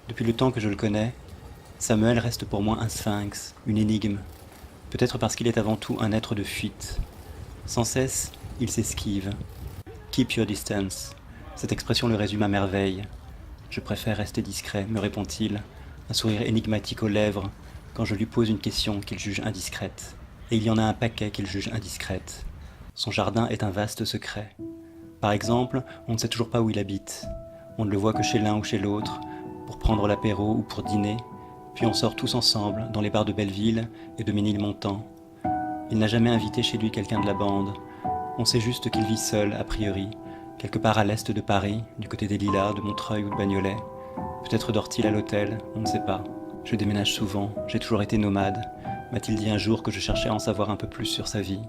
Depuis le temps que je le connais, Samuel reste pour moi un sphinx, une énigme. Peut-être parce qu'il est avant tout un être de fuite. Sans cesse, il s'esquive. Keep your distance. Cette expression le résume à merveille. Je préfère rester discret, me répond-il, un sourire énigmatique aux lèvres, quand je lui pose une question qu'il juge indiscrète. Et il y en a un paquet qu'il juge indiscrète. Son jardin est un vaste secret. Par exemple, on ne sait toujours pas où il habite. On ne le voit que chez l'un ou chez l'autre, pour prendre l'apéro ou pour dîner, puis on sort tous ensemble dans les bars de Belleville et de Ménilmontant. Il n'a jamais invité chez lui quelqu'un de la bande. On sait juste qu'il vit seul, a priori, quelque part à l'est de Paris, du côté des Lilas, de Montreuil ou de Bagnolet. Peut-être dort-il à l'hôtel, on ne sait pas. Je déménage souvent, j'ai toujours été nomade, m'a-t-il dit un jour que je cherchais à en savoir un peu plus sur sa vie.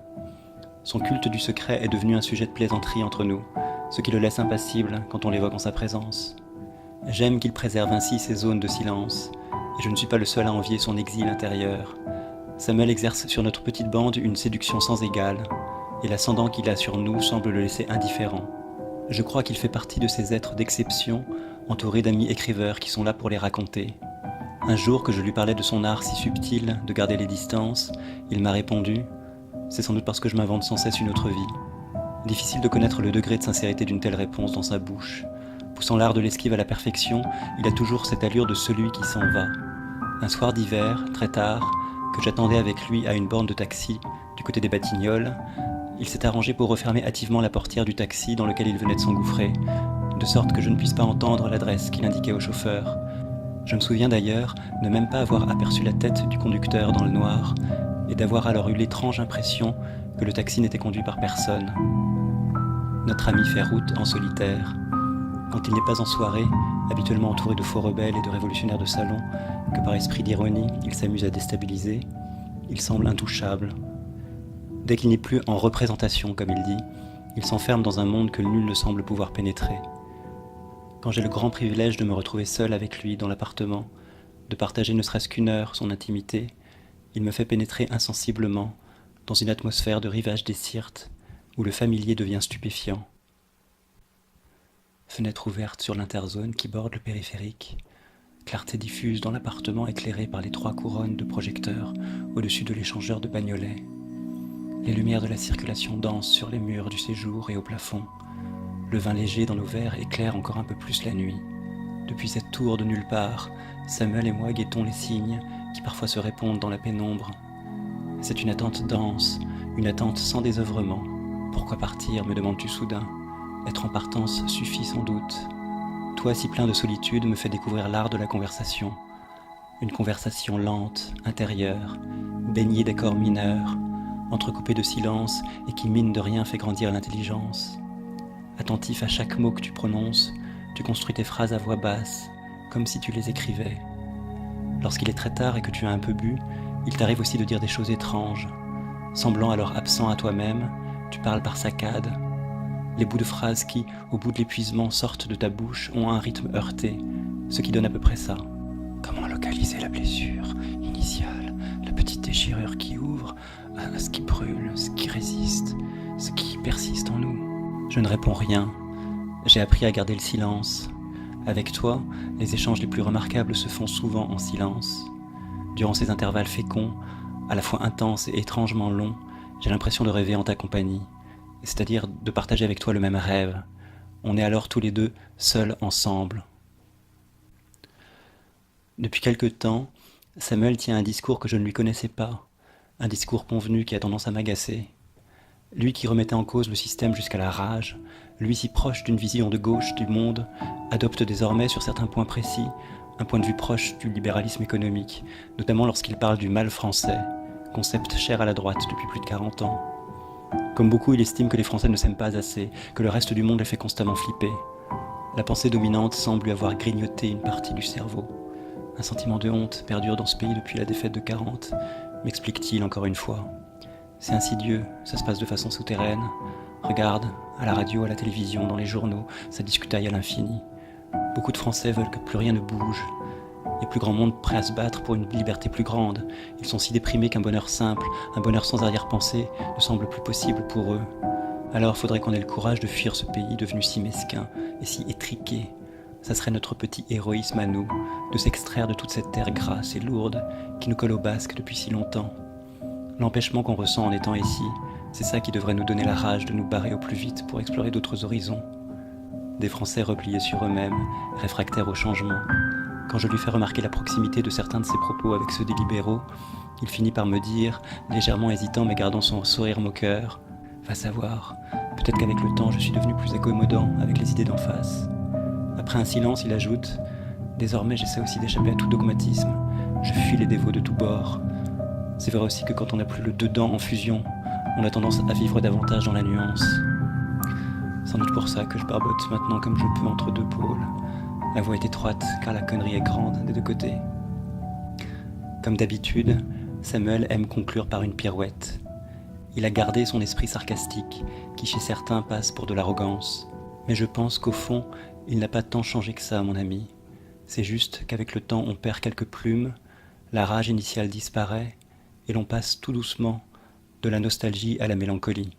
Son culte du secret est devenu un sujet de plaisanterie entre nous, ce qui le laisse impassible quand on l'évoque en sa présence. J'aime qu'il préserve ainsi ses zones de silence, et je ne suis pas le seul à envier son exil intérieur. Samuel exerce sur notre petite bande une séduction sans égale, et l'ascendant qu'il a sur nous semble le laisser indifférent. Je crois qu'il fait partie de ces êtres d'exception, entourés d'amis écriveurs qui sont là pour les raconter. Un jour que je lui parlais de son art si subtil de garder les distances, il m'a répondu « C'est sans doute parce que je m'invente sans cesse une autre vie ». Difficile de connaître le degré de sincérité d'une telle réponse dans sa bouche. Poussant l'art de l'esquive à la perfection, il a toujours cette allure de celui qui s'en va. Un soir d'hiver, très tard, que j'attendais avec lui à une borne de taxi du côté des Batignolles, il s'est arrangé pour refermer hâtivement la portière du taxi dans lequel il venait de s'engouffrer, de sorte que je ne puisse pas entendre l'adresse qu'il indiquait au chauffeur. Je me souviens d'ailleurs ne même pas avoir aperçu la tête du conducteur dans le noir, et d'avoir alors eu l'étrange impression que le taxi n'était conduit par personne. Notre ami fait route en solitaire. Quand il n'est pas en soirée, habituellement entouré de faux rebelles et de révolutionnaires de salon, que par esprit d'ironie, il s'amuse à déstabiliser, il semble intouchable. Dès qu'il n'est plus en représentation, comme il dit, il s'enferme dans un monde que nul ne semble pouvoir pénétrer. Quand j'ai le grand privilège de me retrouver seul avec lui dans l'appartement, de partager ne serait-ce qu'une heure son intimité, il me fait pénétrer insensiblement dans une atmosphère de rivage des Syrtes où le familier devient stupéfiant. Fenêtre ouverte sur l'interzone qui borde le périphérique, clarté diffuse dans l'appartement éclairé par les 3 couronnes de projecteurs au-dessus de l'échangeur de Bagnolet. Les lumières de la circulation dansent sur les murs du séjour et au plafond. Le vin léger dans nos verres éclaire encore un peu plus la nuit. Depuis cette tour de nulle part, Samuel et moi guettons les signes qui parfois se répondent dans la pénombre. C'est une attente dense, une attente sans désœuvrement. Pourquoi partir, me demandes-tu soudain? Être en partance suffit sans doute. Toi, si plein de solitude, me fait découvrir l'art de la conversation. Une conversation lente, intérieure, baignée d'accords mineurs, entrecoupée de silence et qui mine de rien fait grandir l'intelligence. Attentif à chaque mot que tu prononces, tu construis tes phrases à voix basse, comme si tu les écrivais. Lorsqu'il est très tard et que tu as un peu bu, il t'arrive aussi de dire des choses étranges. Semblant alors absent à toi-même, tu parles par saccades. Les bouts de phrases qui, au bout de l'épuisement, sortent de ta bouche ont un rythme heurté, ce qui donne à peu près ça. Comment localiser la blessure initiale, la petite déchirure qui ouvre à ce qui brûle, ce qui résiste, ce qui persiste en nous? Je ne réponds rien. J'ai appris à garder le silence. Avec toi, les échanges les plus remarquables se font souvent en silence. Durant ces intervalles féconds, à la fois intenses et étrangement longs, j'ai l'impression de rêver en ta compagnie, c'est-à-dire de partager avec toi le même rêve. On est alors tous les deux seuls ensemble. Depuis quelque temps, Samuel tient un discours que je ne lui connaissais pas, un discours convenu qui a tendance à m'agacer. Lui qui remettait en cause le système jusqu'à la rage, lui si proche d'une vision de gauche du monde, adopte désormais sur certains points précis un point de vue proche du libéralisme économique, notamment lorsqu'il parle du mal français, concept cher à la droite depuis plus de 40 ans. Comme beaucoup, il estime que les Français ne s'aiment pas assez, que le reste du monde les fait constamment flipper. La pensée dominante semble lui avoir grignoté une partie du cerveau. Un sentiment de honte perdure dans ce pays depuis la défaite de 40, m'explique-t-il encore une fois. C'est insidieux, ça se passe de façon souterraine. Regarde, à la radio, à la télévision, dans les journaux, ça discutaille à l'infini. Beaucoup de Français veulent que plus rien ne bouge. Les plus grands mondes prêts à se battre pour une liberté plus grande. Ils sont si déprimés qu'un bonheur simple, un bonheur sans arrière-pensée, ne semble plus possible pour eux. Alors faudrait qu'on ait le courage de fuir ce pays devenu si mesquin et si étriqué. Ça serait notre petit héroïsme à nous, de s'extraire de toute cette terre grasse et lourde qui nous colle au basque depuis si longtemps. L'empêchement qu'on ressent en étant ici, c'est ça qui devrait nous donner la rage de nous barrer au plus vite pour explorer d'autres horizons. Des Français repliés sur eux-mêmes, réfractaires au changement. Quand je lui fais remarquer la proximité de certains de ses propos avec ceux des libéraux, il finit par me dire, légèrement hésitant mais gardant son sourire moqueur, « Va savoir, peut-être qu'avec le temps je suis devenu plus accommodant avec les idées d'en face. » Après un silence, il ajoute, « Désormais j'essaie aussi d'échapper à tout dogmatisme. Je fuis les dévots de tous bords. C'est vrai aussi que quand on n'a plus le dedans en fusion, on a tendance à vivre davantage dans la nuance. Sans doute pour ça que je barbote maintenant comme je peux entre deux pôles. La voie est étroite car la connerie est grande des deux côtés. » Comme d'habitude, Samuel aime conclure par une pirouette. Il a gardé son esprit sarcastique, qui chez certains passe pour de l'arrogance. Mais je pense qu'au fond, il n'a pas tant changé que ça, mon ami. C'est juste qu'avec le temps, on perd quelques plumes, la rage initiale disparaît, et l'on passe tout doucement de la nostalgie à la mélancolie.